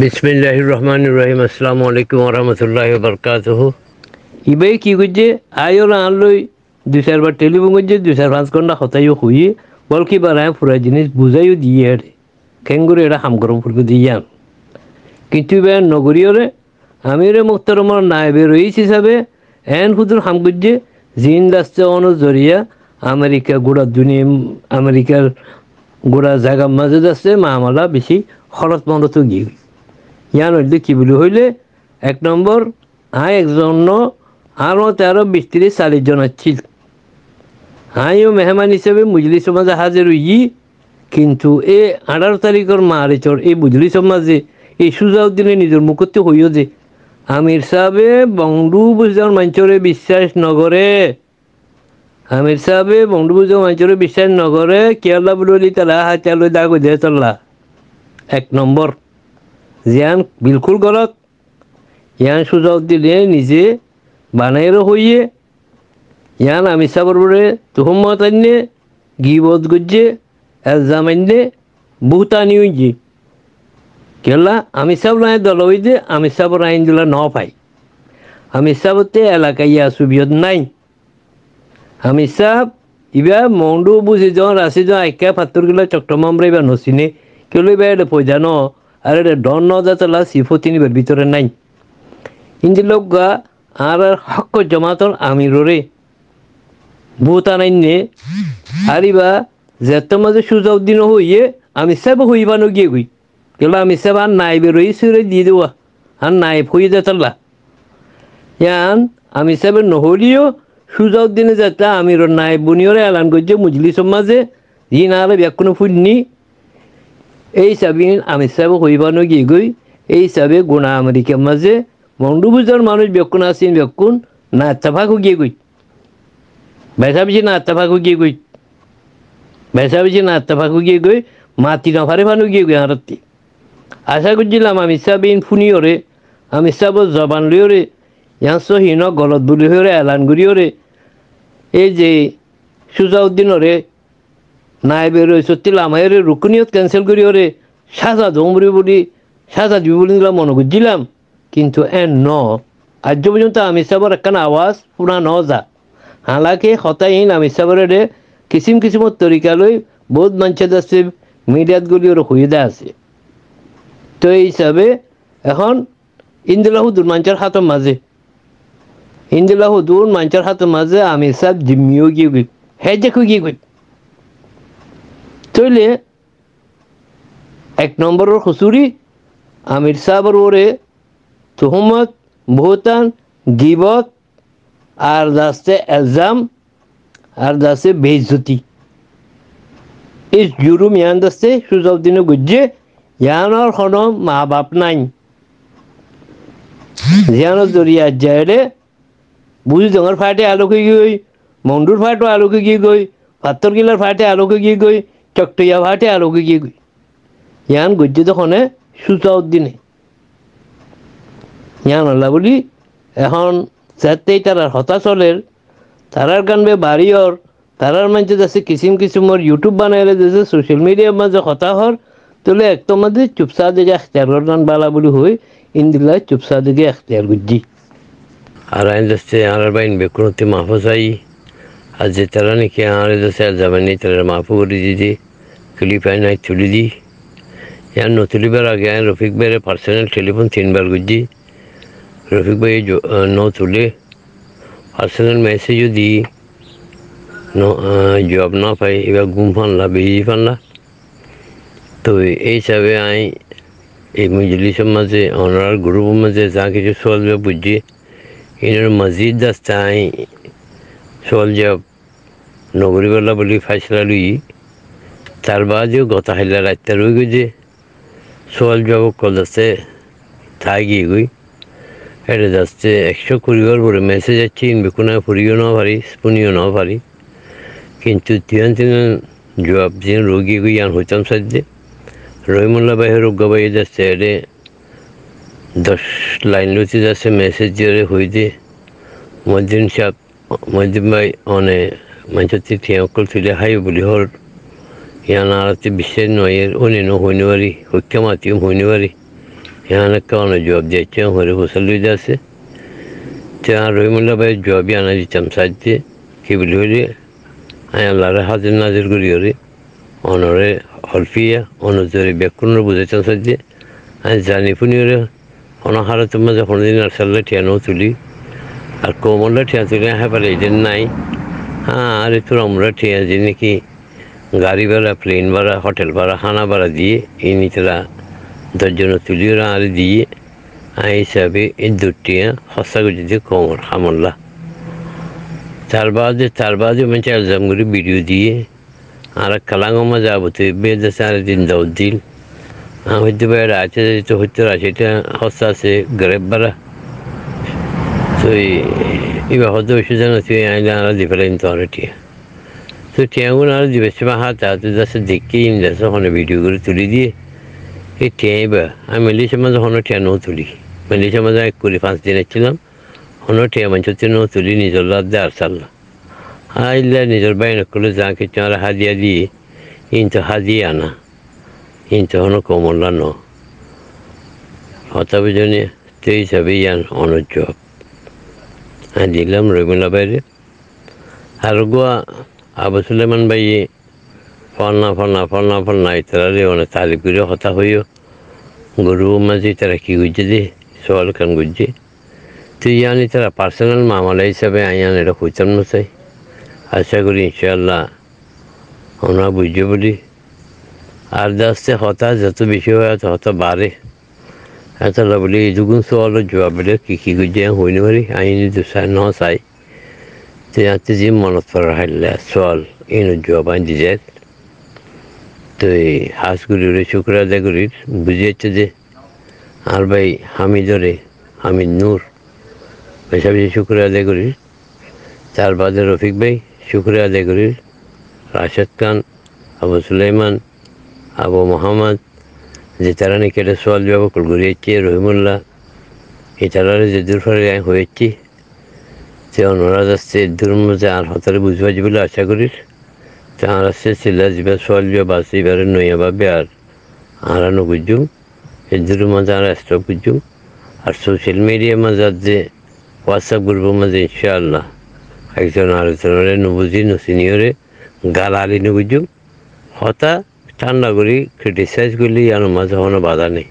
বিসমিল্লাহির রহমানির রহিম। আসসালামু আলাইকুম ওরহমতুল্লাহি ওবরকাতুহু। ইবাই কি করছে আইও আনলই দুই চারবার টেলিফোন করছে, দুই চার 5 ঘন্টা হতাইও হইয়ে বল কি বার পুরা জিনিস বুঝাইও দিয়ে আরে খেঙ্গুরে এটা হাম গরম ফুলকে দিয়ে আন। কিন্তু এবার নগরীয়রে আমি রে মুক্তরমর নাইবে রইস হিসাবে এন হুদুর হাম করছে জিন দাস্তে অন জরিয়া আমেরিকা গোড়া দুনিয়া আমেরিকার গোড়া জায়গা মাঝে যাচ্ছে মামালা বেশি খরচ মনত গিয়ে ইয়ান হইলে কি বলি হইলে 1 নম্বর একজন আরও 13-20-40 জন আসছিল। ও মেহমান হিসেবে মুজলি সমাজে হাজির হই, কিন্তু এ 18 তারিখের মার্চর এই মুজলি সমাজে এই সুজাউদ্দিনে নিজের মুখতে হইও যে আমির সাহেবে বঙ্গবন্ধু মঞ্চরে বিশ্বাস নগরে, আমির সাহেবে বঙ্গবন্ধু মঞ্চরে বিশ্বাস নগরে কেয়াল্লা বলি তালা হাতিয়ালো দাগ দিয়ে তল্লা 1 নম্বর জিয়ান বিলকুল গলত। ইয়ান সুজাউদ্দিনে নিজে বানাইরও হইয়ে ইয়ান আমির সাহেবের বলে তুহমত আনলে গিবত গুজে এলজাম আনলে বহুতানি হইছে কেলা আমির সাহেব নাই দল হইতে আমির সাহেবের আইন দিলা ন পাই। আমির সাহেবতে এলাকায় ইয়া সুবিয়ত নাই। আমির সাহেব ইবা মন্ডু বুঝি যখন রাশি যখন একা ফাত্তরগুলা চট্টগ্রাম এবার নচিনে কেউ এবার এটা পয়সা ন আর এটা ডন ন যাতলা সিফতিনিবার ভিতরে নাই। ইন্দি লোক গা আর হক জমাতর আমিররে বহুত আনাইনে আরিবা যেত মাঝে সুজাউদ্দিন হইয়ে আমির সাহেব হইবানো গিয়ে গই কেলা আমির সাহেব আর নাইবে রই সুরে দিয়ে দেওয়া আর নাইব হয়ে যেতলা ইয়ান আমির সাহেবের নহলিও সুজাউদ্দিনে যেটা আমির নাইব বুনিয়রে এলান করছে মুজলি সমাজে ই না হলে ব্যাকুনো ফুটনি এই সাবিন আমির সাহেব হইবানো গিয়ে গই এই সাবে গুণা আমেরিকার মাঝে মন্ডুবুজার মানুষ বেকুন আসেন বেকুন না আত্তাফাকও গিয়ে গই বেসাবিছি না আত্তাফাকও গিয়ে গই বেসাবিছি না আত্তাফাকও গিয়ে গই মাতি নফারে ফানু গিয়ে গই হারতি আশা করছিলাম আমির সাহেব ফুনিওরে আমির সাহেব জবান লিওরে ইয়ান সহিন গলত বুলি হয়ে এলান করিওরে এই যে সুজাউদ্দিনরে নাইবে রয়েছে লামাইরে রুকুনিয়ত ক্যান্সেল করিওরে সাজা দমরি বলি সাজা দিবি বলি মনে করছিলাম, কিন্তু ন আজ পর্যন্ত আমির সাহেবের একখান আওয়াজ পুরা ন যা হালাকি হতাইন আমির সাহেবের কিসিম কিসিমত তরিকালৈ বহুত মানুষের আছে মিডিয়াতগুলি ওর সুবিধা আছে। তো এই হিসাবে এখন ইন্দিলাহুদুর মানুষের হাতের মাঝে ইন্দিলাহুদুর মানুষের হাতের মাঝে আমির সাহেব জিম্মিও গিয়ে গই হে দেখো গিয়ে গই তৈলে 1 নম্বরের হুসুরি আমির সাহেবের ওরে তুহমত বহুতান গিবত আর দাস্তে এলজাম আর দাস্তে বেইজ্জতি এই জুরুম ইয়ান দাস্তে সুজাউদ্দিনে গুজে ইয়ানোর কোনো মা বাপ নাই জিয়ানোর জরিয়া যায় বুঝি জঙর ফাটে আলোকে গিয়ে মন্ডুর ফাটও আলোকে গিয়ে গই পাত্তর গিলার ফাটে আলোকে গিয়ে গই চকটইয়া ফাটে আলোকে গিয়ে গই ইয়ান গুজে তখন সুজাউদ্দিনে ইয়ান আল্লাহ বলি এখন যাতেই তারার হতাশলের তারার কানবে বাড়িওর তারার মাঝে যাচ্ছে কিসিম কিসিমর ইউটিউব বানাইলে যাচ্ছে সোশ্যাল মিডিয়ার মাঝে হতাহর তোলে একদম মাঝে চুপসা দিকে এখতিয়ার করলাম বালা বলি হই ইন্দিল্লা চুপসা দিকে এখতিয়ার করছি আর আইন যাচ্ছে আর বাইন বেকুনতি মাহফুজাই আর যে তারা নাকি আর যাচ্ছে আর যাবেন নি তারা মাহফু করে দিদি ক্লিপ আইন তুলি দি ইয়ার নতুলিবার আগে রফিক ভাইয়ের পার্সোনাল টেলিফোন 3বার করছি রফিক ভাই ন তুলে পার্সোনাল মেসেজও দিই জবাব না পাই এবার ঘুম ফানলা বেরিয়ে ফানলা। তো এই হিসাবে আমি এই মজলিসের মাঝে অনার গ্রুপের মাঝে যা কিছু সওয়াল জবাব বুঝছি এনার মসজিদ দাস্তে আমি সওয়াল জবাব নগরীবেলা বলি ফাইসলা লুই তার বাদেও গত হাইলা রাতটা রয়ে গেছে সওয়াল জবাব কল যাচ্ছে তাই গিয়ে গই এটা যাচ্ছে 100 পরে মেসেজ যাচ্ছে বেকুনা ফুরিও না পারি স্পুনিও না পারি, কিন্তু তিন জবাব যে রোগী গই আন হইতাম সাজে রহিমুল্লাহ ভাই রোগা ভাই যাচ্ছে এটা 10 লাইন লুচি যাচ্ছে মেসেজ দিয়ে হইতে মদিন সাহেব মদিন ভাই অনে মানুষের ঠিয়া অকল তুলে হাই বলি হর ইয়ান আর বিশ্বাস নয় অনে ন হইনি পারি হত্যা মাতিও হইনি পারি এখানে কারণে জবাব দিয়েছে হরে হোসেল লইতে আছে আর রহিমুল্লাহ ভাই জবাবই আনা দিতাম সাজতে কি বলি হইলে আমি আল্লাহরে হাজির নাজির করি হরে অনরে হলফিয়া অনুজরে ব্যাকুণ্য বুঝাইতাম সাজতে আমি জানি শুনি হরে অনাহারতের মাঝে কোনোদিন আর সাল্লাহ ঠিয়ানো তুলি আর কোমরটা ঠিয়া তুলি হ্যাঁ পারে এদের নাই হ্যাঁ আরে তোর আমরা ঠিয়া যে নাকি গাড়ি ভাড়া প্লেন ভাড়া হোটেল ভাড়া খানা ভাড়া দিয়ে এই নিজেরা 10 জন তুলি ওরা আর দিয়ে এই হিসাবে এই দুটিয়া হস্তা করে কোমর হামল্লা তার বাদে মানে এলজাম করে ভিডিও দিয়ে আর কালাঙ্গমা যাবো তো বেদেশে আর দিন দাও দিল হইতে পারে আছে তো হইতে আছে এটা হস্তা আছে গ্রেপ ভাড়া তো এবার হয়তো ওইসব জানা তুই আইলে আর দিবেন তো আর টিয়া তো টিয়াগুলো আর দিবে সে হাতে হাতে যাচ্ছে দেখে ইন্দাসে ওখানে ভিডিও করে তুলে দিয়ে এই টিয়াইবা আমি মেলিসের মাঝে হনো টিয়া নৌ তুলি মেলিসের মাঝে 5 দিন ছিলাম হনো টিয়া মানুষের নৌ তুলি নিজের রাত দিয়ে আর সারলাম আইলে নিজের বাইরে করলে যা কিছু আর হাদিয়া দিয়ে কিন্তু হাদিয়া আনা কিন্তু হনো কমলা ন হতাবে জন্য তো হিসাবে ইয়ান অনর জব আমি দিলাম রবিমুল্লাহ বাইরে আর গোয়া আবু সুলেমান ভাই ফলনা ইতারে অনেক তালিব করে হতা হইও গরু মাঝে তারা কি গুজছে দে সওয়াল খান গুজছে তো ইয়ানি তারা পার্সোনাল মামলা হিসাবে আইয়ান এটা হইতাম না চাই আশা করি ইনশাআল্লাহ আমরা বুঝছে বলি আর আস্তে হতা যত বেশি হয় হতা বাড়ে এত বলি এই দুগুণ সওয়ালের জবাব বলে কি গুজছে হইনি পারি আইনি দুসাই ন চাই তো ইয়াতে যে মনত পড়া হাইলে সওয়াল ইনের জবাব আইন দি যায় তো এই হাঁসগুলি ওরে শুক্র আদায় করি বুঝিয়েছে যে আর ভাই হামিদ নূর পেশাবেশি শুক্র আদায় করি তার বাদে রফিক ভাই শুক্র আদায় করি রাশেদ খান আবু সুলাইমান আবু মোহাম্মদ যে তারা নাকি এটা সোয়াল জবাব করিয়েছে রহিমুল্লাহ এই তারা যে দূর ফলে হয়েছি সে অনুরাধ আসছে দূর মধ্যে আর হতারে বুঝবাজি বলে আশা করি তার আসছে সিলা যাবে সোয়াল যাবে বাস এবারে নইয়া পাবে আর আরানো বুঝুম এর দূরের মাঝে আর স্টপ বুঝুম আর সোশ্যাল মিডিয়ার মাঝে যে হোয়াটসঅ্যাপ গ্রুপের মাঝে ইনশাআল্লাহ একজন আরেকজনের নবুঝি নসিনিয়রে গালালি নবুঝুম হতা ঠান্ডা করি ক্রিটিসাইজ করলে আর মাঝে কোনো বাধা নেই